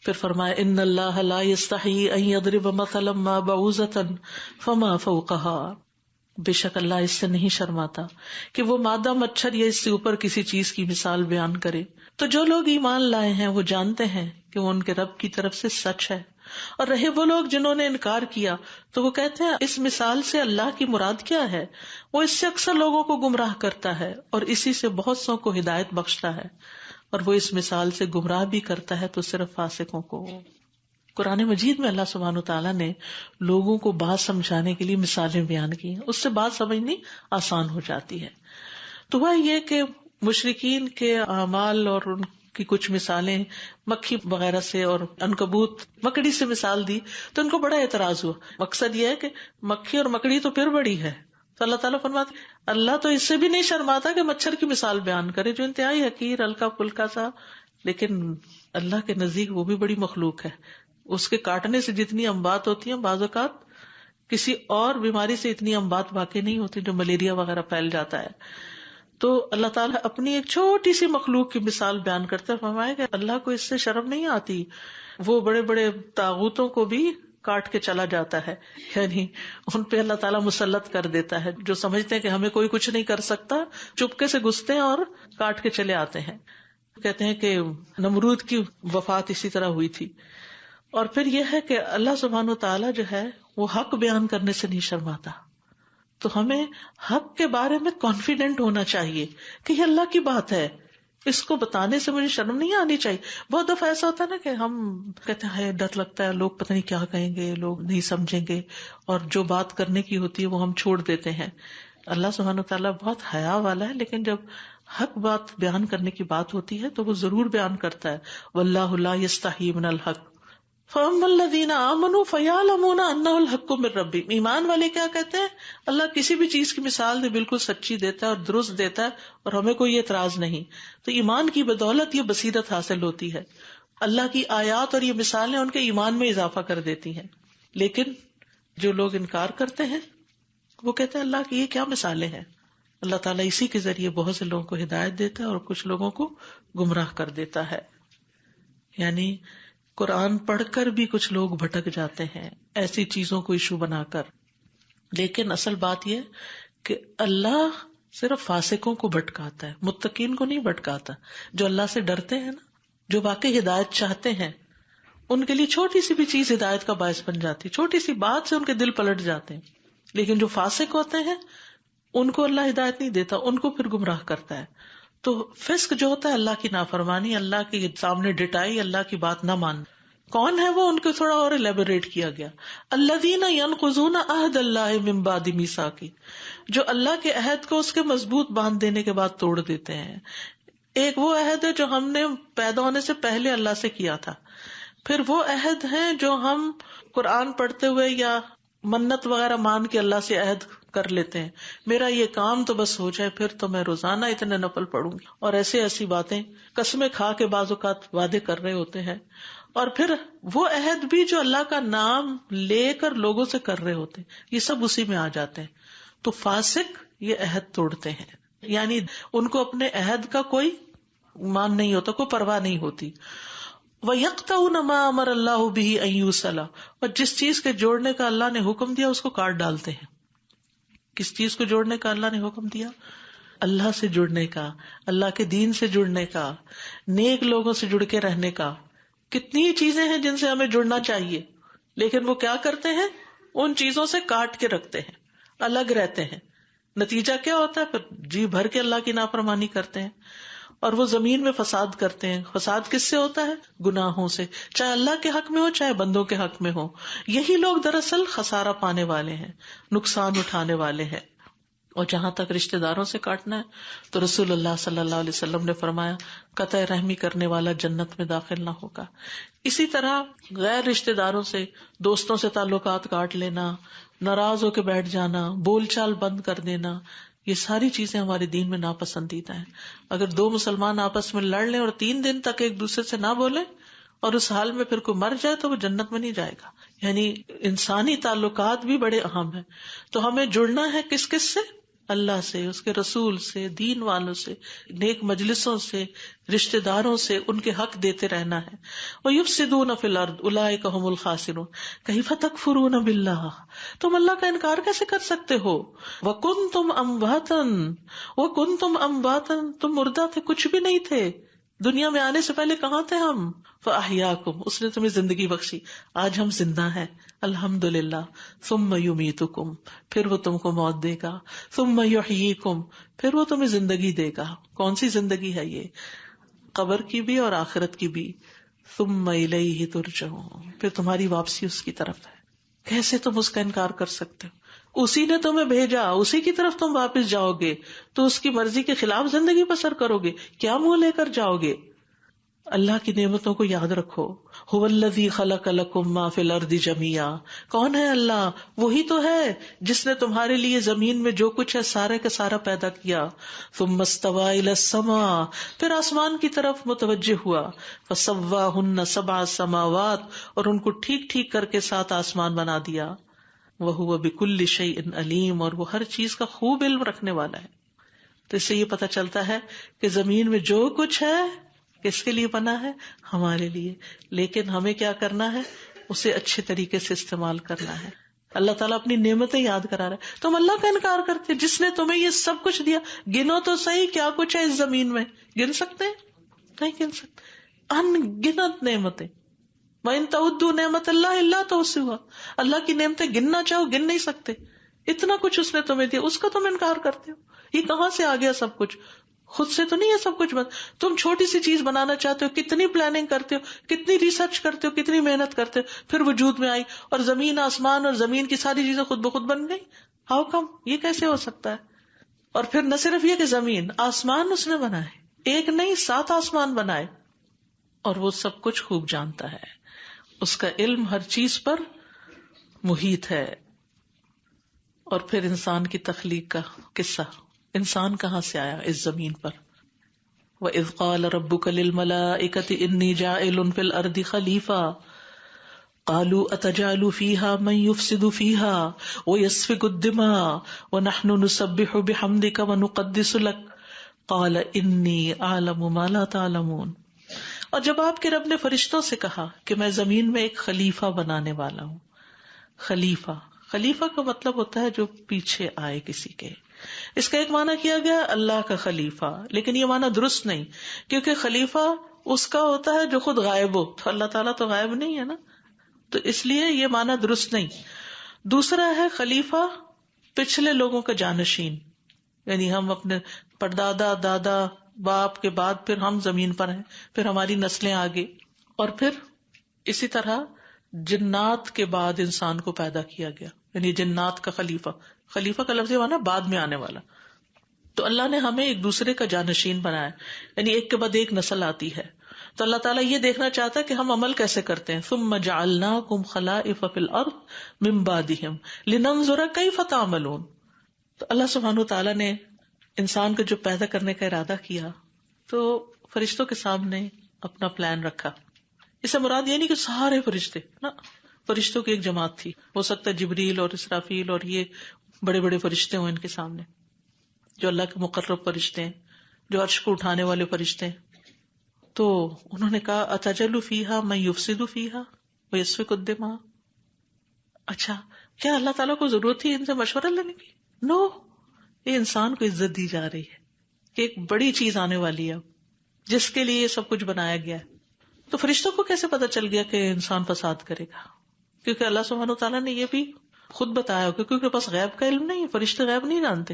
پھر فرمایا ان اللہ لا یستحی ان یضرب مثلا ما بعوضۃ فما فوقها، بے شک اللہ اس سے نہیں شرماتا کہ وہ مادہ مچھر یا اس سے اوپر کسی چیز کی مثال بیان کرے. تو جو لوگ ایمان لائے ہیں وہ جانتے ہیں کہ وہ ان کے رب کی طرف سے سچ ہے، اور رہے وہ لوگ جنہوں نے انکار کیا تو وہ کہتے ہیں اس مثال سے اللہ کی مراد کیا ہے. وہ اس سے اکثر لوگوں کو گمراہ کرتا ہے اور اسی سے بہت سو کو ہدایت بخشتا ہے، اور وہ اس مثال سے گمراہ بھی کرتا ہے تو صرف فاسقوں کو. قرآن مجید میں اللہ سبحانہ وتعالیٰ نے لوگوں کو بات سمجھانے کے لیے مثالیں بیان کی ہیں، اس سے بات سمجھنی آسان ہو جاتی ہے. تو وہ یہ کہ مشرکین کے اعمال اور ان کی کچھ مثالیں مکھی وغیرہ سے اور عنکبوت مکڑی سے مثال دی تو ان کو بڑا اعتراض ہوا. مقصد یہ ہے کہ مکھی اور مکڑی تو پھر بڑی ہے، تو اللہ تعالیٰ فرماتے اللہ تو اس سے بھی نہیں شرماتا کہ مچھر کی مثال بیان کرے جو انتہائی حقیر ہلکا پھلکا سا، لیکن اللہ کے نزدیک وہ بھی بڑی مخلوق ہے. اس کے کاٹنے سے جتنی اموات ہوتی ہیں بعض اوقات کسی اور بیماری سے اتنی اموات واقع نہیں ہوتی جو ملیریا وغیرہ پھیل جاتا ہے. تو اللہ تعالیٰ اپنی ایک چھوٹی سی مخلوق کی مثال بیان کرتے فرمایا کہ اللہ کو اس سے شرم نہیں آتی، وہ بڑے بڑے طاغوتوں کو بھی کاٹ کے چلا جاتا ہے، یعنی ان پہ اللہ تعالیٰ مسلط کر دیتا ہے. جو سمجھتے ہیں کہ ہمیں کوئی کچھ نہیں کر سکتا چپکے سے گھستے ہیں اور کاٹ کے چلے آتے ہیں. کہتے ہیں کہ نمرود کی وفات اسی طرح ہوئی تھی. اور پھر یہ ہے کہ اللہ سبحانہ وتعالیٰ جو ہے وہ حق بیان کرنے سے نہیں شرماتا. تو ہمیں حق کے بارے میں کانفیڈنٹ ہونا چاہیے کہ یہ اللہ کی بات ہے، اس کو بتانے سے مجھے شرم نہیں آنی چاہیے. بہت دفعہ ایسا ہوتا ہے نا کہ ہم کہتے ہیں ڈر لگتا ہے لوگ پتہ نہیں کیا کہیں گے، لوگ نہیں سمجھیں گے، اور جو بات کرنے کی ہوتی ہے وہ ہم چھوڑ دیتے ہیں. اللہ سبحانہ وتعالیٰ بہت حیا والا ہے، لیکن جب حق بات بیان کرنے کی بات ہوتی ہے تو وہ ضرور بیان کرتا ہے. واللہ لا یستحی من الحق فَأَمَّا الَّذِينَ آمَنُوا فَيَعْلَمُونَ أَنَّهُ الْحَقُّ مِن رَّبِّهِمْ. ایمان والے کیا کہتے ہیں؟ اللہ کسی بھی چیز کی مثال دے بالکل سچی دیتا ہے اور درست دیتا ہے اور ہمیں کوئی اعتراض نہیں. تو ایمان کی بدولت یہ بصیرت حاصل ہوتی ہے. اللہ کی آیات اور یہ مثالیں ان کے ایمان میں اضافہ کر دیتی ہیں. لیکن جو لوگ انکار کرتے ہیں وہ کہتے ہیں اللہ کی یہ کیا مثالیں ہیں. اللہ تعالیٰ اسی کے ذریعے بہت سے لوگوں کو ہدایت دیتا ہے اور کچھ لوگوں کو گمراہ کر دیتا ہے. یعنی قرآن پڑھ کر بھی کچھ لوگ بھٹک جاتے ہیں ایسی چیزوں کو ایشو بنا کر. لیکن اصل بات یہ کہ اللہ صرف فاسقوں کو بھٹکاتا ہے، متقین کو نہیں بھٹکاتا. جو اللہ سے ڈرتے ہیں نا، جو واقعی ہدایت چاہتے ہیں، ان کے لیے چھوٹی سی بھی چیز ہدایت کا باعث بن جاتی، چھوٹی سی بات سے ان کے دل پلٹ جاتے ہیں. لیکن جو فاسق ہوتے ہیں ان کو اللہ ہدایت نہیں دیتا، ان کو پھر گمراہ کرتا ہے. تو فسق جو ہوتا ہے اللہ کی نافرمانی، اللہ کے سامنے ڈٹائی، اللہ کی بات نہ ماننا. کون ہے وہ؟ ان کو تھوڑا اور الیبوریٹ کیا گیا. الذین ینقضون عہد اللہ من بعد میثاقہ، جو اللہ کے عہد کو اس کے مضبوط باندھ دینے کے بعد توڑ دیتے ہیں. ایک وہ عہد ہے جو ہم نے پیدا ہونے سے پہلے اللہ سے کیا تھا، پھر وہ عہد ہے جو ہم قرآن پڑھتے ہوئے یا منت وغیرہ مان کے اللہ سے عہد کر لیتے ہیں. میرا یہ کام تو بس ہو جائے پھر تو میں روزانہ اتنے نفل پڑھوں گی، اور ایسی باتیں قسمیں کھا کے بعض اوقات وعدے کر رہے ہوتے ہیں. اور پھر وہ عہد بھی جو اللہ کا نام لے کر لوگوں سے کر رہے ہوتے ہیں، یہ سب اسی میں آ جاتے ہیں. تو فاسق یہ عہد توڑتے ہیں، یعنی ان کو اپنے عہد کا کوئی مان نہیں ہوتا، کوئی پرواہ نہیں ہوتی. وَيَقْطَعُونَ مَا أَمَرَ اللَّهُ بِهِ أَن يُوصَلَ، اور جس چیز کے جوڑنے کا اللہ نے حکم دیا اس کو کاٹ ڈالتے ہیں. کس چیز کو جوڑنے کا اللہ نے حکم دیا؟ اللہ سے جڑنے کا، اللہ کے دین سے جڑنے کا، نیک لوگوں سے جڑ کے رہنے کا. کتنی چیزیں ہیں جن سے ہمیں جڑنا چاہیے، لیکن وہ کیا کرتے ہیں؟ ان چیزوں سے کاٹ کے رکھتے ہیں، الگ رہتے ہیں. نتیجہ کیا ہوتا ہے؟ پھر جی بھر کے اللہ کی نافرمانی کرتے ہیں اور وہ زمین میں فساد کرتے ہیں. فساد کس سے ہوتا ہے؟ گناہوں سے، چاہے اللہ کے حق میں ہو چاہے بندوں کے حق میں ہو. یہی لوگ دراصل خسارہ پانے والے ہیں، نقصان اٹھانے والے ہیں. اور جہاں تک رشتہ داروں سے کاٹنا ہے تو رسول اللہ صلی اللہ علیہ وسلم نے فرمایا قطع رحمی کرنے والا جنت میں داخل نہ ہوگا. اسی طرح غیر رشتہ داروں سے، دوستوں سے تعلقات کاٹ لینا، ناراض ہو کے بیٹھ جانا، بول چال بند کر دینا، یہ ساری چیزیں ہمارے دین میں ناپسندیدہ ہیں. اگر دو مسلمان آپس میں لڑ لیں اور 3 دن تک ایک دوسرے سے نہ بولیں اور اس حال میں پھر کوئی مر جائے تو وہ جنت میں نہیں جائے گا. یعنی انسانی تعلقات بھی بڑے اہم ہیں. تو ہمیں جڑنا ہے کس کس سے؟ اللہ سے، اس کے رسول سے، دین والوں سے، نیک مجلسوں سے، رشتہ داروں سے ان کے حق دیتے رہنا ہے. وَيُفْسِدُونَ فِي الْأَرْضِ أُولَٰئِكَ هُمُ الْخَاسِرُونَ. كَيْفَ تَكْفُرُونَ بِاللَّهِ، تم اللہ کا انکار کیسے کر سکتے ہو؟ وَكُنْتُمْ أَمْوَاتًا، وَكُنْتُمْ أَمْوَاتًا، تم مردہ تھے، کچھ بھی نہیں تھے، دنیا میں آنے سے پہلے کہاں تھے ہم؟ فَأَحْيَاكُمْ، اس نے تمہیں زندگی بخشی، آج ہم زندہ ہیں الحمدللہ. ثُمَّ يُمِيتُكُمْ، پھر وہ تم کو موت دے گا. ثُمَّ يُحْيِيكُمْ، پھر وہ تمہیں زندگی دے گا. کون سی زندگی ہے یہ؟ قبر کی بھی اور آخرت کی بھی. ثُمَّ إِلَيْهِ تُرْجَعُونَ، پھر تمہاری واپسی اس کی طرف ہے. کیسے تم اس کا انکار کر سکتے ہو؟ اسی نے تمہیں بھیجا، اسی کی طرف تم واپس جاؤ گے تو اس کی مرضی کے خلاف زندگی بسر کرو گے؟ کیا منہ لے کر جاؤ گے؟ اللہ کی نعمتوں کو یاد رکھو. هو الذی خلق لکم ما فی الارض جميعا، کون ہے اللہ؟ وہی تو ہے جس نے تمہارے لیے زمین میں جو کچھ ہے سارے کا سارا پیدا کیا. ثم استوى الی السماء، پھر آسمان کی طرف متوجہ ہوا. فسواہن سبع سماوات، اور ان کو ٹھیک ٹھیک کر کے 7 آسمان بنا دیا. وَهُوَ بِكُلِّ شَيْءٍ عَلِيمٌ، اور وہ ہر چیز کا خوب علم رکھنے والا ہے. تو اس سے یہ پتہ چلتا ہے کہ زمین میں جو کچھ ہے کس کے لیے بنا ہے؟ ہمارے لیے. لیکن ہمیں کیا کرنا ہے؟ اسے اچھے طریقے سے استعمال کرنا ہے. اللہ تعالیٰ اپنی نعمتیں یاد کرا رہا ہے. تم اللہ کا انکار کرتے جس نے تمہیں یہ سب کچھ دیا. گنو تو صحیح کیا کچھ ہے اس زمین میں. گن سکتے ہیں؟ نہیں گن سکتے. ان گنت نعمتیں. وَإِن تَعُدُّوا نِعْمَتَ اللَّهِ لَا تُحْصُوهَا، اللہ کی نعمتیں گننا چاہو گن نہیں سکتے. اتنا کچھ اس نے تمہیں دیا، اس کا تم انکار کرتے ہو. یہ کہاں سے آ گیا سب کچھ؟ خود سے تو نہیں ہے سب کچھ. تم چھوٹی سی چیز بنانا چاہتے ہو، کتنی پلاننگ کرتے ہو، کتنی ریسرچ کرتے ہو، کتنی محنت کرتے ہو، پھر وجود میں آئی اور زمین آسمان اور زمین کی ساری چیزیں خود بخود بن گئی. How come? یہ کیسے ہو سکتا ہے؟ اور پھر نہ صرف یہ کہ زمین آسمان اس نے بنائے، ایک نہیں 7 آسمان بنائے، اور وہ سب کچھ خوب جانتا ہے. اس کا علم ہر چیز پر محیط ہے. اور پھر انسان کی تخلیق کا قصہ، انسان کہاں سے آیا اس زمین پر. وَإِذْ قَالَ رَبُّكَ لِلْمَلَائِكَةِ إِنِّي جَاعِلٌ فِي الْأَرْضِ خَلِيفَةً قَالُوا أَتَجْعَلُ فِيهَا مَن يُفْسِدُ فِيهَا وَيَسْفِكُ الدِّمَاءَ وَنَحْنُ نُسَبِّحُ بِحَمْدِكَ وَنُقَدِّسُ لَكَ قَالَ إِنِّي أَعْلَمُ مَا لَا تَعْلَمُونَ. اور جب آپ کے رب نے فرشتوں سے کہا کہ میں زمین میں ایک خلیفہ بنانے والا ہوں. خلیفہ کا مطلب ہوتا ہے جو پیچھے آئے کسی کے. اس کا ایک معنی کیا گیا اللہ کا خلیفہ، لیکن یہ معنی درست نہیں، کیونکہ خلیفہ اس کا ہوتا ہے جو خود غائب ہو، تو اللہ تعالیٰ تو غائب نہیں ہے نا، تو اس لیے یہ معنی درست نہیں. دوسرا ہے خلیفہ پچھلے لوگوں کا جانشین، یعنی ہم اپنے پردادا دادا باپ کے بعد پھر ہم زمین پر ہیں، پھر ہماری نسلیں آگے، اور پھر اسی طرح جنات کے بعد انسان کو پیدا کیا گیا، یعنی جنات کا خلیفہ کا لفظ مانا بعد میں آنے والا. تو اللہ نے ہمیں ایک دوسرے کا جانشین بنایا، یعنی ایک کے بعد ایک نسل آتی ہے. تو اللہ تعالیٰ یہ دیکھنا چاہتا ہے کہ ہم عمل کیسے کرتے ہیں. ثم جعلناکم خلائف فی الارض من بعدہم لننظر کیف تعملون. تو اللہ سبحانہ وتعالیٰ نے انسان کو جو پیدا کرنے کا ارادہ کیا تو فرشتوں کے سامنے اپنا پلان رکھا. اس سے مراد یہ نہیں کہ سارے فرشتے نا، فرشتوں کی ایک جماعت تھی. ہو سکتا ہے جبریل اور اسرافیل اور یہ بڑے بڑے فرشتے ہوں ان کے سامنے، جو اللہ کے مقرب فرشتے ہیں، جو عرش کو اٹھانے والے فرشتے ہیں. تو انہوں نے کہا اتجعل فیہا من یفسد فیہا ویسفک الدماء. اچھا، کیا اللہ تعالیٰ کو ضرورت تھی ان سے مشورہ لینے کی؟ نو، یہ انسان کو عزت دی جا رہی ہے کہ ایک بڑی چیز آنے والی ہے جس کے لیے یہ سب کچھ بنایا گیا ہے. تو فرشتوں کو کیسے پتا چل گیا کہ انسان فساد کرے گا؟ کیونکہ اللہ سبحانہ وتعالیٰ نے یہ بھی خود بتایا ہوگا، کیونکہ پاس غیب کا علم نہیں ہے، فرشتے غیب نہیں جانتے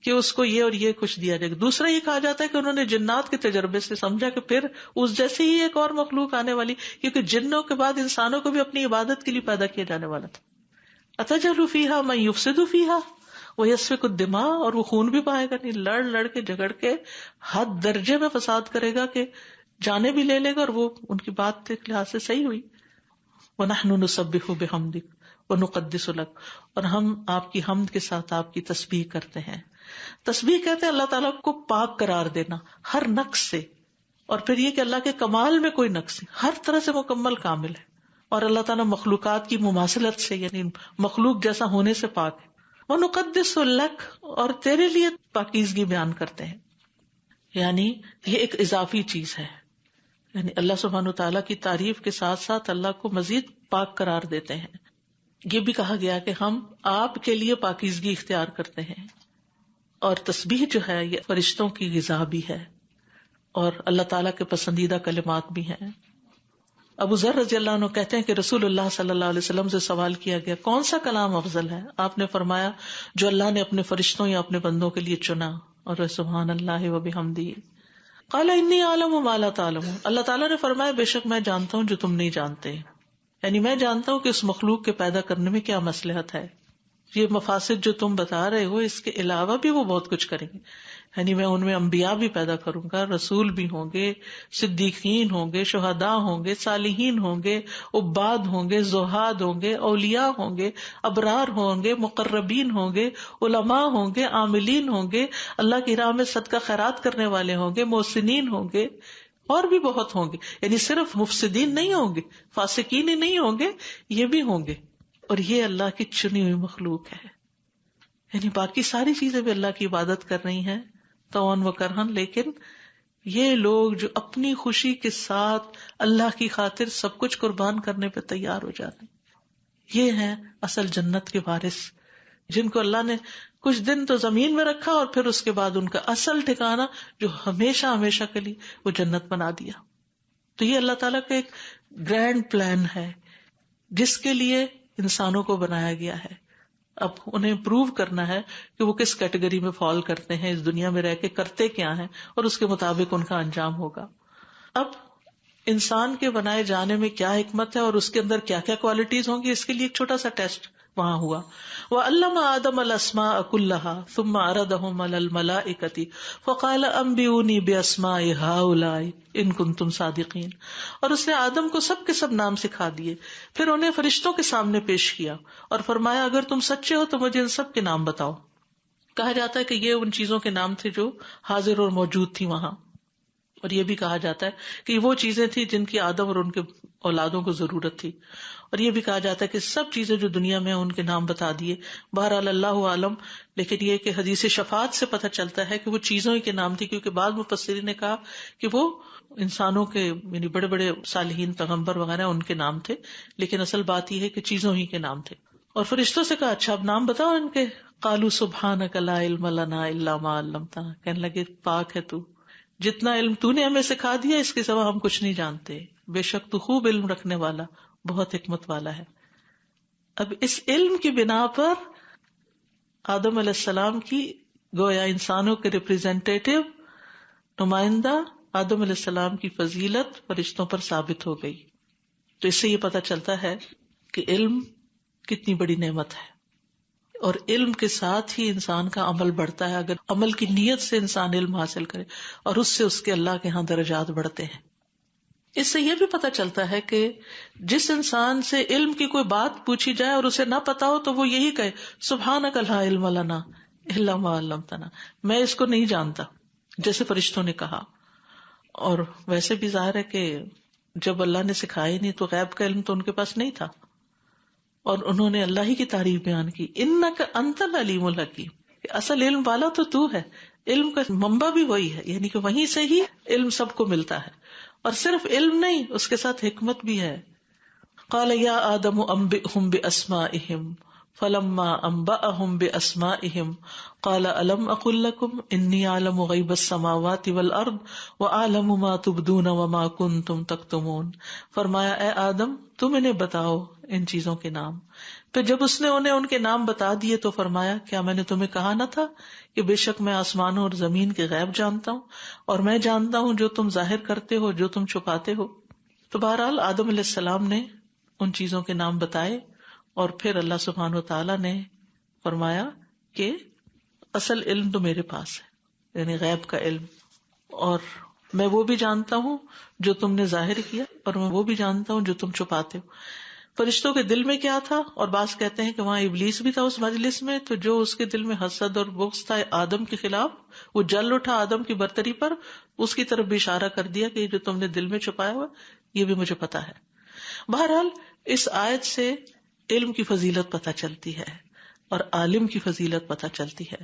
کہ اس کو یہ اور یہ کچھ دیا جائے گا. دوسرا یہ کہا جاتا ہے کہ انہوں نے جنات کے تجربے سے سمجھا کہ پھر اس جیسی ہی ایک اور مخلوق آنے والی، کیونکہ جنوں کے بعد انسانوں کو بھی اپنی عبادت کے لیے پیدا کیا جانے والا تھا. اتجعل فیہا من یفسد فیہا ویسفک الدماء، اور وہ خون بھی بہائے گا، نہیں لڑ لڑ کے جھگڑ کے حد درجے میں فساد کرے گا کہ جانے بھی لے لے گا، اور وہ ان کی بات کے لحاظ سے صحیح ہوئی. وَنَحْنُ نُسَبِّحُ بِحَمْدِكَ وَنُقَدِّسُ لَكَ، اور ہم آپ کی حمد کے ساتھ آپ کی تسبیح کرتے ہیں. تسبیح کہتے ہیں اللہ تعالیٰ کو پاک قرار دینا ہر نقص سے، اور پھر یہ کہ اللہ کے کمال میں کوئی نقص نہیں، ہر طرح سے مکمل کامل ہے. اور اللہ تعالیٰ مخلوقات کی مماثلت سے، یعنی مخلوق جیسا ہونے سے پاک ہے. وَنُقَدِّسُ لَكَ، اور تیرے لیے پاکیزگی بیان کرتے ہیں. یعنی یہ ایک اضافی چیز ہے، یعنی اللہ سبحانہ وتعالیٰ کی تعریف کے ساتھ ساتھ اللہ کو مزید پاک قرار دیتے ہیں. یہ بھی کہا گیا کہ ہم آپ کے لیے پاکیزگی اختیار کرتے ہیں. اور تسبیح جو ہے یہ فرشتوں کی غذا بھی ہے اور اللہ تعالیٰ کے پسندیدہ کلمات بھی ہیں. ابو ذر رضی اللہ عنہ کہتے ہیں کہ رسول اللہ صلی اللہ علیہ وسلم سے سوال کیا گیا کون سا کلام افضل ہے؟ آپ نے فرمایا جو اللہ نے اپنے فرشتوں یا اپنے بندوں کے لیے چنا، اور سبحان اللہ و بحمدہ. قال انی اعلم ما لا تعلمون، اللہ تعالیٰ نے فرمایا بے شک میں جانتا ہوں جو تم نہیں جانتے، یعنی میں جانتا ہوں کہ اس مخلوق کے پیدا کرنے میں کیا مصلحت ہے. یہ مفاسد جو تم بتا رہے ہو اس کے علاوہ بھی وہ بہت کچھ کریں گے، یعنی میں ان میں انبیاء بھی پیدا کروں گا، رسول بھی ہوں گے، صدیقین ہوں گے، شہداء ہوں گے، صالحین ہوں گے، عباد ہوں گے، زہاد ہوں گے، اولیاء ہوں گے، ابرار ہوں گے، مقربین ہوں گے، علماء ہوں گے، عاملین ہوں گے، اللہ کی راہ میں صدقہ خیرات کرنے والے ہوں گے، محسنین ہوں گے، اور بھی بہت ہوں گے. یعنی صرف مفسدین نہیں ہوں گے، فاسقین ہی نہیں ہوں گے، یہ بھی ہوں گے. اور یہ اللہ کی چنی ہوئی مخلوق ہے، یعنی باقی ساری چیزیں بھی اللہ کی عبادت کر رہی ہیں طوعاً و کرہن، لیکن یہ لوگ جو اپنی خوشی کے ساتھ اللہ کی خاطر سب کچھ قربان کرنے پہ تیار ہو جاتے ہیں، یہ ہیں اصل جنت کے وارث، جن کو اللہ نے کچھ دن تو زمین میں رکھا اور پھر اس کے بعد ان کا اصل ٹھکانہ جو ہمیشہ ہمیشہ کے لیے وہ جنت بنا دیا. تو یہ اللہ تعالیٰ کا ایک گرینڈ پلان ہے جس کے لیے انسانوں کو بنایا گیا ہے. اب انہیں پروو کرنا ہے کہ وہ کس کیٹیگری میں فال کرتے ہیں، اس دنیا میں رہ کے کرتے کیا ہیں، اور اس کے مطابق ان کا انجام ہوگا. اب انسان کے بنائے جانے میں کیا حکمت ہے اور اس کے اندر کیا کیا کوالٹیز ہوں گی، اس کے لیے ایک چھوٹا سا ٹیسٹ وہاں ہوا. وَعَلَّمَ آدَمَ الْأَسْمَاءَ كُلَّهَا ثُمَّ عَرَضَهُمْ عَلَى الْمَلَائِكَةِ فَقَالَ أَنبِئُونِي بِأَسْمَاءِ هَؤُلَاءِ إِن كُنتُمْ صَادِقِينَ. اور اس نے آدم کو سب کے سب نام سکھا دیے، پھر انہیں فرشتوں کے سامنے پیش کیا اور فرمایا اگر تم سچے ہو تو مجھے ان سب کے نام بتاؤ. کہا جاتا ہے کہ یہ ان چیزوں کے نام تھے جو حاضر اور موجود تھی وہاں، اور یہ بھی کہا جاتا ہے کہ وہ چیزیں تھی جن کی آدم اور ان کے اولادوں کو ضرورت تھی، اور یہ بھی کہا جاتا ہے کہ سب چیزیں جو دنیا میں ان کے نام بتا دیے. بہرحال اللہ عالم، لیکن یہ کہ حدیث شفاعت سے پتہ چلتا ہے کہ وہ چیزوں ہی کے نام تھی، کیونکہ بعض مفسرین نے کہا کہ وہ انسانوں کے یعنی بڑے بڑے صالحین پیغمبر وغیرہ ان کے نام تھے، لیکن اصل بات یہ ہے کہ چیزوں ہی کے نام تھے. اور فرشتوں سے کہا اچھا اب نام بتاؤ ان کے. قالوا سبحانک لا علم لنا الا ما علمتنا، کہنے لگے پاک ہے تو، جتنا علم تو نے ہمیں سکھا دیا اس کے سوا ہم کچھ نہیں جانتے، بے شک تو خوب علم رکھنے والا بہت حکمت والا ہے. اب اس علم کی بنا پر آدم علیہ السلام کی گویا انسانوں کے ریپریزنٹیٹو نمائندہ آدم علیہ السلام کی فضیلت فرشتوں پر ثابت ہو گئی. تو اس سے یہ پتہ چلتا ہے کہ علم کتنی بڑی نعمت ہے، اور علم کے ساتھ ہی انسان کا عمل بڑھتا ہے. اگر عمل کی نیت سے انسان علم حاصل کرے اور اس سے اس کے اللہ کے ہاں درجات بڑھتے ہیں. اس سے یہ بھی پتہ چلتا ہے کہ جس انسان سے علم کی کوئی بات پوچھی جائے اور اسے نہ پتا ہو تو وہ یہی کہے سبحانک لا علم لنا الا ما علمتنا، میں اس کو نہیں جانتا، جیسے فرشتوں نے کہا. اور ویسے بھی ظاہر ہے کہ جب اللہ نے سکھایا نہیں تو غیب کا علم تو ان کے پاس نہیں تھا، اور انہوں نے اللہ ہی کی تعریف بیان کی، انک انت العلیم الحکیم، اصل علم والا تو ہے، علم کا منبع بھی وہی ہے، یعنی کہ وہیں سے ہی علم سب کو ملتا ہے. اور صرف علم نہیں، اس کے ساتھ حکمت بھی ہے. قال یا آدم انبئهم باسمائهم فلما انبأهم باسمائهم قال الم اقل لكم انی اعلم غیب السماوات والارض واعلم ما تبدون وما کنتم تکتمون. فرمایا اے آدم تم انہیں بتاؤ ان چیزوں کے نام. پھر جب اس نے انہیں ان کے نام بتا دیے تو فرمایا کیا میں نے تمہیں کہا نہ تھا کہ بے شک میں آسمانوں اور زمین کے غیب جانتا ہوں، اور میں جانتا ہوں جو تم ظاہر کرتے ہو جو تم چھپاتے ہو. تو بہرحال آدم علیہ السلام نے ان چیزوں کے نام بتائے، اور پھر اللہ سبحانہ و تعالیٰ نے فرمایا کہ اصل علم تو میرے پاس ہے، یعنی غیب کا علم، اور میں وہ بھی جانتا ہوں جو تم نے ظاہر کیا، اور میں وہ بھی جانتا ہوں جو تم چھپاتے ہو. فرشتوں کے دل میں کیا تھا، اور بعض کہتے ہیں کہ وہاں ابلیس بھی تھا اس مجلس میں، تو جو اس کے دل میں حسد اور بغض تھا آدم کے خلاف، وہ جل اٹھا آدم کی برتری پر، اس کی طرف بھی اشارہ کر دیا کہ جو تم نے دل میں چھپایا ہوا یہ بھی مجھے پتا ہے. بہرحال اس آیت سے علم کی فضیلت پتہ چلتی ہے، اور عالم کی فضیلت پتہ چلتی ہے.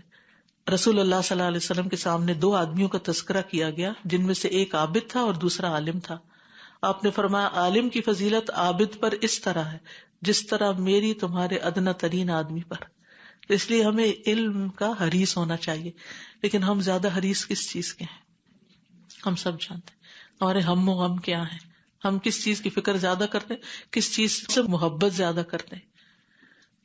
رسول اللہ صلی اللہ علیہ وسلم کے سامنے 2 آدمیوں کا تذکرہ کیا گیا جن میں سے ایک عابد تھا اور دوسرا عالم تھا. آپ نے فرمایا عالم کی فضیلت عابد پر اس طرح ہے جس طرح میری تمہارے ادنی ترین آدمی پر. تو اس لیے ہمیں علم کا حریص ہونا چاہیے. لیکن ہم زیادہ حریص کس چیز کے ہیں؟ ہم سب جانتے ہیں ہمارے ہم و غم کیا ہیں. ہم کس چیز کی فکر زیادہ کرتے ہیں, کس چیز سے محبت زیادہ کرتے ہیں.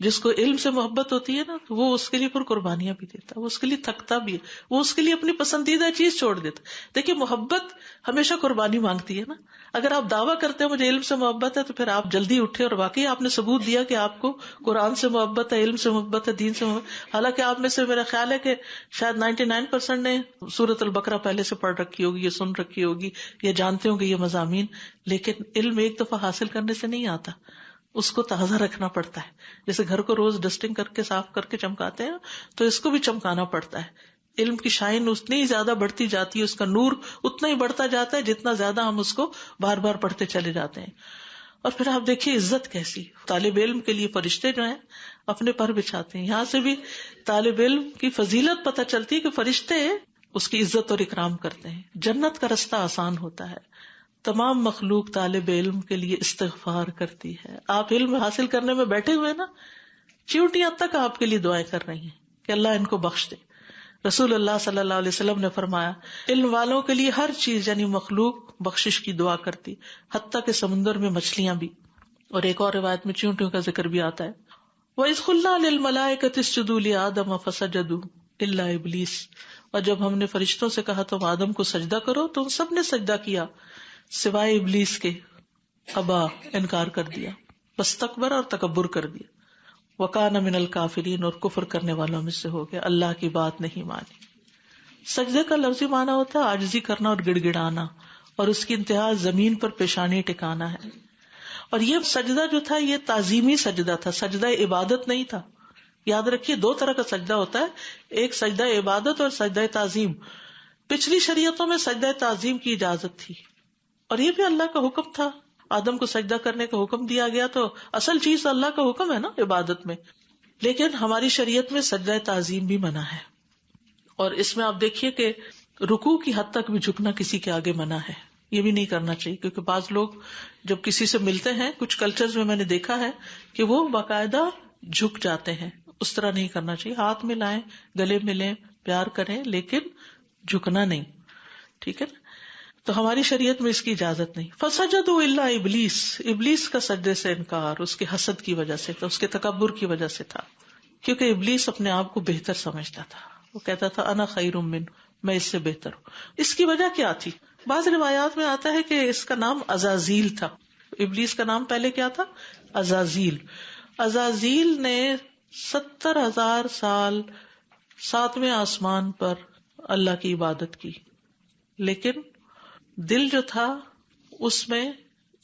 جس کو علم سے محبت ہوتی ہے نا, تو وہ اس کے لیے پھر قربانیاں بھی دیتا, وہ اس کے لیے تھکتا بھی ہے, وہ اس کے لیے اپنی پسندیدہ چیز چھوڑ دیتا. دیکھیے محبت ہمیشہ قربانی مانگتی ہے نا. اگر آپ دعویٰ کرتے ہیں مجھے علم سے محبت ہے, تو پھر آپ جلدی اٹھے اور واقعی آپ نے ثبوت دیا کہ آپ کو قرآن سے محبت ہے, علم سے محبت ہے, دین سے محبت. حالانکہ آپ میں سے میرا خیال ہے کہ شاید 99% نے سورۃ البقرہ پہلے سے پڑھ رکھی ہوگی, یا سن رکھی ہوگی, یا جانتے ہوں گے یہ مضامین. لیکن علم ایک دفعہ حاصل کرنے سے نہیں آتا, اس کو تازہ رکھنا پڑتا ہے. جیسے گھر کو روز ڈسٹنگ کر کے صاف کر کے چمکاتے ہیں, تو اس کو بھی چمکانا پڑتا ہے. علم کی شائن اتنی ہی زیادہ بڑھتی جاتی ہے, اس کا نور اتنا ہی بڑھتا جاتا ہے جتنا زیادہ ہم اس کو بار بار پڑھتے چلے جاتے ہیں. اور پھر آپ دیکھیے عزت کیسی, طالب علم کے لیے فرشتے جو ہیں اپنے پر بچھاتے ہیں. یہاں سے بھی طالب علم کی فضیلت پتہ چلتی ہے کہ فرشتے اس کی عزت اور اکرام کرتے ہیں. جنت کا رستہ آسان ہوتا ہے. تمام مخلوق طالب علم کے لیے استغفار کرتی ہے. آپ علم حاصل کرنے میں بیٹھے ہوئے نا, چیونٹیاں تک آپ کے لیے دعائیں کر رہی ہیں کہ اللہ ان کو بخش دے. رسول اللہ صلی اللہ علیہ وسلم نے فرمایا علم والوں کے لیے ہر چیز یعنی مخلوق بخشش کی دعا کرتی, حتیٰ کہ سمندر میں مچھلیاں بھی. اور ایک اور روایت میں چیونٹیوں کا ذکر بھی آتا ہے. وَإِذْ قُلْنَا لِلْمَلَائِكَةِ اسْجُدُوا لِآدَمَ فَسَجَدُوا إِلَّا إِبْلِيسَ, اور جب ہم نے فرشتوں سے کہا تم آدم کو سجدہ کرو تو ان سب نے سجدہ کیا سوائے ابلیس کے. ابا, انکار کر دیا, واستکبر اور تکبر کر دیا. وکان من الکافرین, اور کفر کرنے والوں میں سے ہو گیا, اللہ کی بات نہیں مانی. سجدے کا لفظی معنی ہوتا ہے عاجزی کرنا اور گڑ گڑانا, اور اس کی انتہا زمین پر پیشانی ٹکانا ہے. اور یہ سجدہ جو تھا یہ تعظیمی سجدہ تھا, سجدہ عبادت نہیں تھا. یاد رکھیے 2 طرح کا سجدہ ہوتا ہے, ایک سجدہ عبادت اور سجدہ تعظیم. پچھلی شریعتوں میں سجدہ تعظیم کی اجازت تھی, اور یہ بھی اللہ کا حکم تھا. آدم کو سجدہ کرنے کا حکم دیا گیا, تو اصل چیز اللہ کا حکم ہے نا عبادت میں. لیکن ہماری شریعت میں سجدہ تعظیم بھی منع ہے. اور اس میں آپ دیکھیے کہ رکوع کی حد تک بھی جھکنا کسی کے آگے منع ہے. یہ بھی نہیں کرنا چاہیے, کیونکہ بعض لوگ جب کسی سے ملتے ہیں, کچھ کلچرز میں نے دیکھا ہے کہ وہ باقاعدہ جھک جاتے ہیں. اس طرح نہیں کرنا چاہیے. ہاتھ ملائیں, گلے ملیں, پیار کریں, لیکن جھکنا نہیں. ٹھیک ہے نا. تو ہماری شریعت میں اس کی اجازت نہیں. فسجدوا الا ابلیس, ابلیس کا سجدے سے انکار اس کے حسد کی وجہ سے تھا, اس کے تکبر کی وجہ سے تھا, کیونکہ ابلیس اپنے آپ کو بہتر سمجھتا تھا. وہ کہتا تھا انا خیر من, میں اس سے بہتر ہوں. اس کی وجہ کیا تھی؟ بعض روایات میں آتا ہے کہ اس کا نام عزازیل تھا. ابلیس کا نام پہلے کیا تھا؟ عزازیل. عزازیل نے 70,000 سال 7ویں آسمان پر اللہ کی عبادت کی, لیکن دل جو تھا اس میں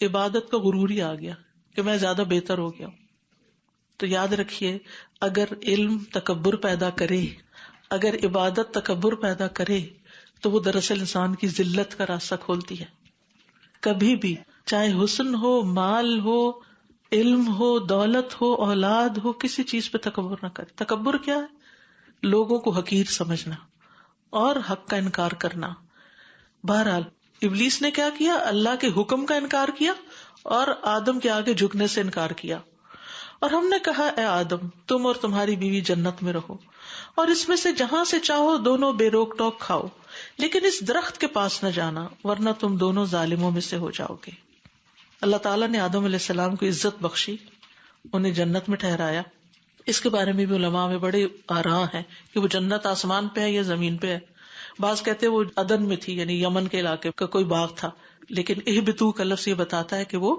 عبادت کا غرور ہی آ گیا کہ میں زیادہ بہتر ہو گیا ہوں. تو یاد رکھیے, اگر علم تکبر پیدا کرے, اگر عبادت تکبر پیدا کرے, تو وہ دراصل انسان کی ذلت کا راستہ کھولتی ہے. کبھی بھی چاہے حسن ہو, مال ہو, علم ہو, دولت ہو, اولاد ہو, کسی چیز پہ تکبر نہ کرے. تکبر کیا ہے؟ لوگوں کو حقیر سمجھنا اور حق کا انکار کرنا. بہرحال ابلیس نے کیا کیا؟ اللہ کے حکم کا انکار کیا اور آدم کے آگے جھکنے سے انکار کیا. اور ہم نے کہا اے آدم, تم اور تمہاری بیوی جنت میں رہو, اور اس میں سے جہاں سے چاہو دونوں بے روک ٹوک کھاؤ, لیکن اس درخت کے پاس نہ جانا ورنہ تم دونوں ظالموں میں سے ہو جاؤ گے. اللہ تعالیٰ نے آدم علیہ السلام کو عزت بخشی, انہیں جنت میں ٹھہرایا. اس کے بارے میں بھی علماء میں بڑے آراء ہیں کہ وہ جنت آسمان پہ ہے یا زمین پہ ہے. بعض کہتے ہیں وہ عدن میں تھی, یعنی یمن کے علاقے کا کوئی باغ تھا, لیکن اہبطوا کا لفظ یہ بتاتا ہے کہ وہ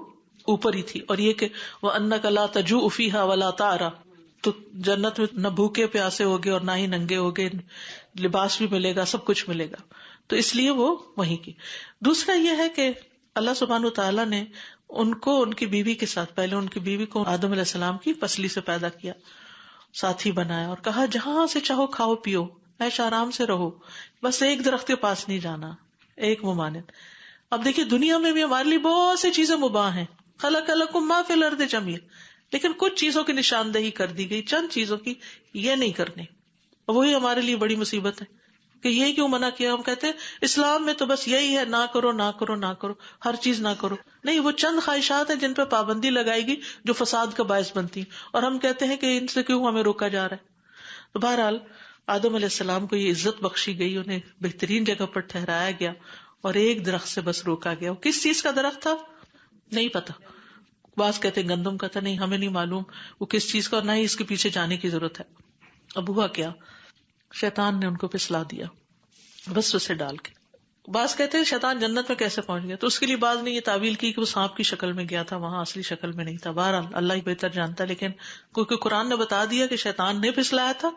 اوپر ہی تھی. اور یہ کہ وَأَنَّكَ لَا تَجُوعُ فِيهَا وَلَا تَعْرَىٰ, تو جنت میں نہ بھوکے پیاسے ہوگے اور نہ ہی ننگے ہوگے, لباس بھی ملے گا, سب کچھ ملے گا. تو اس لیے وہ وہیں کی. دوسرا یہ ہے کہ اللہ سبحانہ وتعالیٰ نے ان کو ان کی بیوی کے ساتھ, پہلے ان کی بیوی کو آدم علیہ السلام کی پسلی سے پیدا کیا, ساتھی بنایا اور کہا جہاں سے چاہو کھاؤ پیو, عیش آرام سے رہو, بس ایک درخت کے پاس نہیں جانا, ایک ممانعت. اب دیکھیے دنیا میں بھی ہمارے لیے بہت سی چیزیں مباح ہیں. خلق لکم ما فی الارض جميعا, لیکن کچھ چیزوں کی نشاندہی کر دی گئی، چند چیزوں کی یہ نہیں کرنے، وہی ہمارے لیے بڑی مصیبت ہے کہ یہ کیوں منع کیا. ہم کہتے ہیں اسلام میں تو بس یہی ہے، نہ کرو نہ کرو نہ کرو، ہر چیز نہ کرو. نہیں، وہ چند خواہشات ہیں جن پہ پابندی لگائے گی جو فساد کا باعث بنتی، اور ہم کہتے ہیں کہ ان سے کیوں ہمیں روکا جا رہا ہے. تو بہرحال آدم علیہ السلام کو یہ عزت بخشی گئی، انہیں بہترین جگہ پر ٹھہرایا گیا، اور ایک درخت سے بس روکا گیا. وہ کس چیز کا درخت تھا نہیں پتا، بعض کہتے ہیں گندم کا تھا، نہیں ہمیں نہیں معلوم وہ کس چیز کا، اور نہ ہی اس کے پیچھے جانے کی ضرورت ہے. اب ہوا کیا، شیطان نے ان کو پھسلا دیا وسوسے ڈال کے. بعض کہتے ہیں شیطان جنت میں کیسے پہنچ گیا، تو اس کے لیے بعض نے یہ تعویل کی کہ وہ سانپ کی شکل میں گیا تھا، وہاں اصلی شکل میں نہیں تھا. بہرحال اللہ ہی بہتر جانتا ہے، لیکن کیونکہ قرآن نے بتا دیا کہ شیطان نے پھسلایا تھا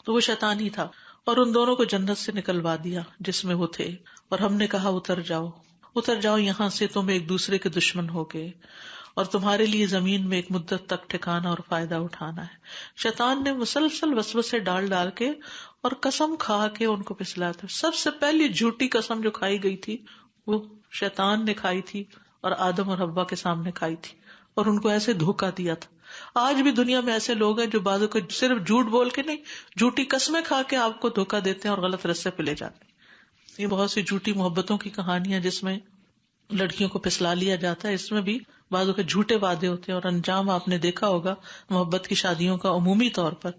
تو وہ شیطان ہی تھا. اور ان دونوں کو جنت سے نکلوا دیا جس میں وہ تھے، اور ہم نے کہا اتر جاؤ اتر جاؤ یہاں سے، تم ایک دوسرے کے دشمن ہو گئے، اور تمہارے لیے زمین میں ایک مدت تک ٹھکانا اور فائدہ اٹھانا ہے. شیطان نے مسلسل وسوسے ڈال ڈال کے اور قسم کھا کے ان کو پھسلایا تھا. سب سے پہلی جھوٹی قسم جو کھائی گئی تھی وہ شیطان نے کھائی تھی، اور آدم اور حوا کے سامنے کھائی تھی، اور ان کو ایسے دھوکا دیا تھا. آج بھی دنیا میں ایسے لوگ ہیں جو بعضوں کو صرف جھوٹ بول کے نہیں، جھوٹی قسمیں کھا کے آپ کو دھوکا دیتے ہیں اور غلط رستے پہ لے جاتے ہیں. یہ بہت سی جھوٹی محبتوں کی کہانیاں جس میں لڑکیوں کو پھسلا لیا جاتا ہے، اس میں بھی بعضوں کے جھوٹے وعدے ہوتے ہیں، اور انجام آپ نے دیکھا ہوگا محبت کی شادیوں کا عمومی طور پر.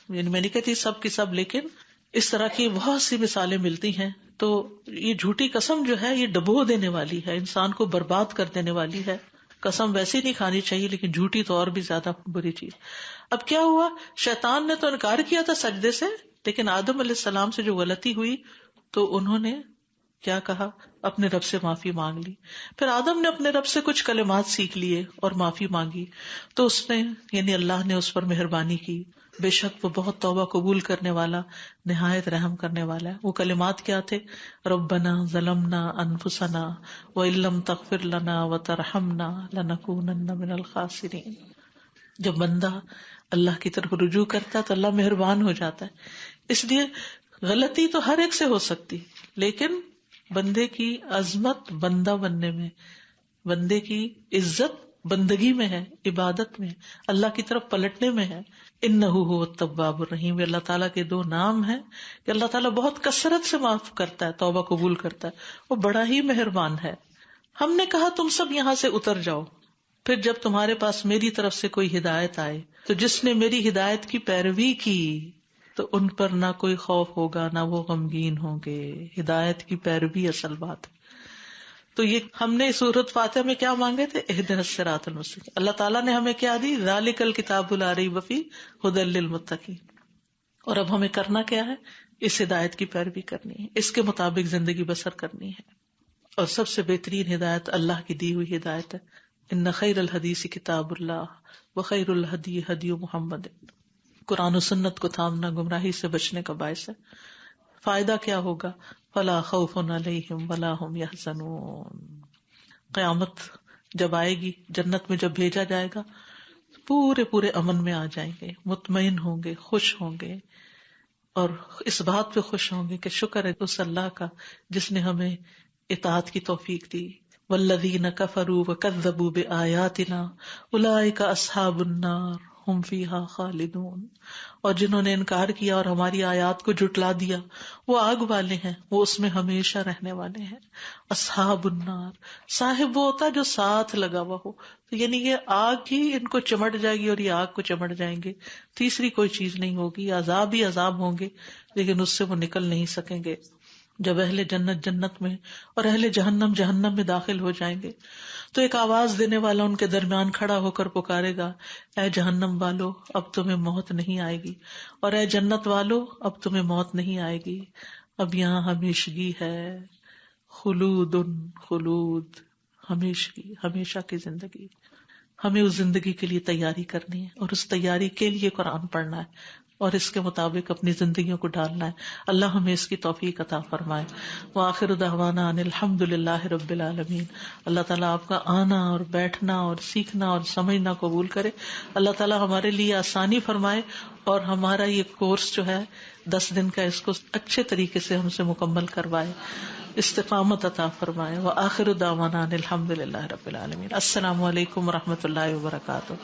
یعنی میں نہیں کہتی سب کی سب، لیکن اس طرح کی بہت سی مثالیں ملتی ہیں. تو یہ جھوٹی قسم جو ہے یہ ڈبو دینے والی ہے، انسان کو برباد کر دینے والی ہے. قسم ویسے نہیں کھانی چاہیے، لیکن جھوٹی تو اور بھی زیادہ بری چیز. اب کیا ہوا، شیطان نے تو انکار کیا تھا سجدے سے، لیکن آدم علیہ السلام سے جو غلطی ہوئی تو انہوں نے کیا کہا، اپنے رب سے معافی مانگ لی. پھر آدم نے اپنے رب سے کچھ کلمات سیکھ لیے اور معافی مانگی، تو اس نے یعنی اللہ نے اس پر مہربانی کی. بے شک وہ بہت توبہ قبول کرنے والا، نہایت رحم کرنے والا ہے. وہ کلمات کیا تھے، ربنا ظلمنا انفسنا وان لم تغفر لنا وترحمنا لنکونن من الخاسرین. جب بندہ اللہ کی طرف رجوع کرتا ہے تو اللہ مہربان ہو جاتا ہے. اس لیے غلطی تو ہر ایک سے ہو سکتی، لیکن بندے کی عظمت بندہ بننے میں، بندے کی عزت بندگی میں ہے، عبادت میں، اللہ کی طرف پلٹنے میں ہے. انہ هو التواب الرحیم. اللہ تعالیٰ کے دو نام ہیں کہ اللہ تعالیٰ بہت کثرت سے معاف کرتا ہے، توبہ قبول کرتا ہے، وہ بڑا ہی مہربان ہے. ہم نے کہا تم سب یہاں سے اتر جاؤ، پھر جب تمہارے پاس میری طرف سے کوئی ہدایت آئے تو جس نے میری ہدایت کی پیروی کی تو ان پر نہ کوئی خوف ہوگا نہ وہ غمگین ہوں گے. ہدایت کی پیروی اصل بات ہے. تو یہ ہم نے سورۃ فاتحہ میں کیا مانگے تھے، اہدنا الصراط المستقیم. اللہ تعالیٰ نے ہمیں کیا دی، ذالک الکتاب لا ریب فیہ ھدی للمتقین. اور اب ہمیں کرنا کیا ہے، اس ہدایت کی پیروی کرنی ہے، اس کے مطابق زندگی بسر کرنی ہے. اور سب سے بہترین ہدایت اللہ کی دی ہوئی ہدایت ہے. ان خیر الحدیث کتاب اللہ وخیر الہدی ہدی محمد. قرآن و سنت کو تھامنا گمراہی سے بچنے کا باعث ہے. فائدہ کیا ہوگا، فلا خوف علیہم ولا هم یحزنون. قیامت جب آئے گی، جنت میں جب بھیجا جائے گا، پورے امن میں آ جائیں گے، مطمئن ہوں گے، خوش ہوں گے، اور اس بات پہ خوش ہوں گے کہ شکر ہے اس اللہ کا جس نے ہمیں اطاعت کی توفیق دی. والذین کفروا وکذبوا بآیاتنا اولئک اصحاب النار ہم فیہا خالدون. اور جنہوں نے انکار کیا اور ہماری آیات کو جھٹلا دیا وہ آگ والے ہیں، وہ اس میں ہمیشہ رہنے والے ہیں. اصحاب النار، صاحب وہ ہوتا ہے جو ساتھ لگا ہوا ہو، تو یعنی یہ آگ ہی ان کو چمٹ جائے گی اور یہ آگ کو چمٹ جائیں گے، تیسری کوئی چیز نہیں ہوگی. عذاب ہی عذاب ہوں گے لیکن اس سے وہ نکل نہیں سکیں گے. جب اہل جنت جنت میں اور اہل جہنم جہنم میں داخل ہو جائیں گے تو ایک آواز دینے والا ان کے درمیان کھڑا ہو کر پکارے گا، اے جہنم والو اب تمہیں موت نہیں آئے گی، اور اے جنت والو اب تمہیں موت نہیں آئے گی، اب یہاں ہمیشگی ہے. خلود خلود، ہمیشگی، ہمیشہ کی زندگی. ہمیں اس زندگی کے لیے تیاری کرنی ہے اور اس تیاری کے لیے قرآن پڑھنا ہے اور اس کے مطابق اپنی زندگیوں کو ڈالنا ہے. اللہ ہمیں اس کی توفیق عطا فرمائے. وآخر دعوانا ان الحمد للہ رب العالمین. اللہ تعالیٰ آپ کا آنا اور بیٹھنا اور سیکھنا اور سمجھنا قبول کرے. اللہ تعالیٰ ہمارے لیے آسانی فرمائے اور ہمارا یہ کورس جو ہے 10 دن کا، اس کو اچھے طریقے سے ہم سے مکمل کروائے، استقامت عطا فرمائے. وآخر دعوانا ان الحمد للہ رب العالمین. السلام علیکم ورحمۃ اللہ وبرکاتہ.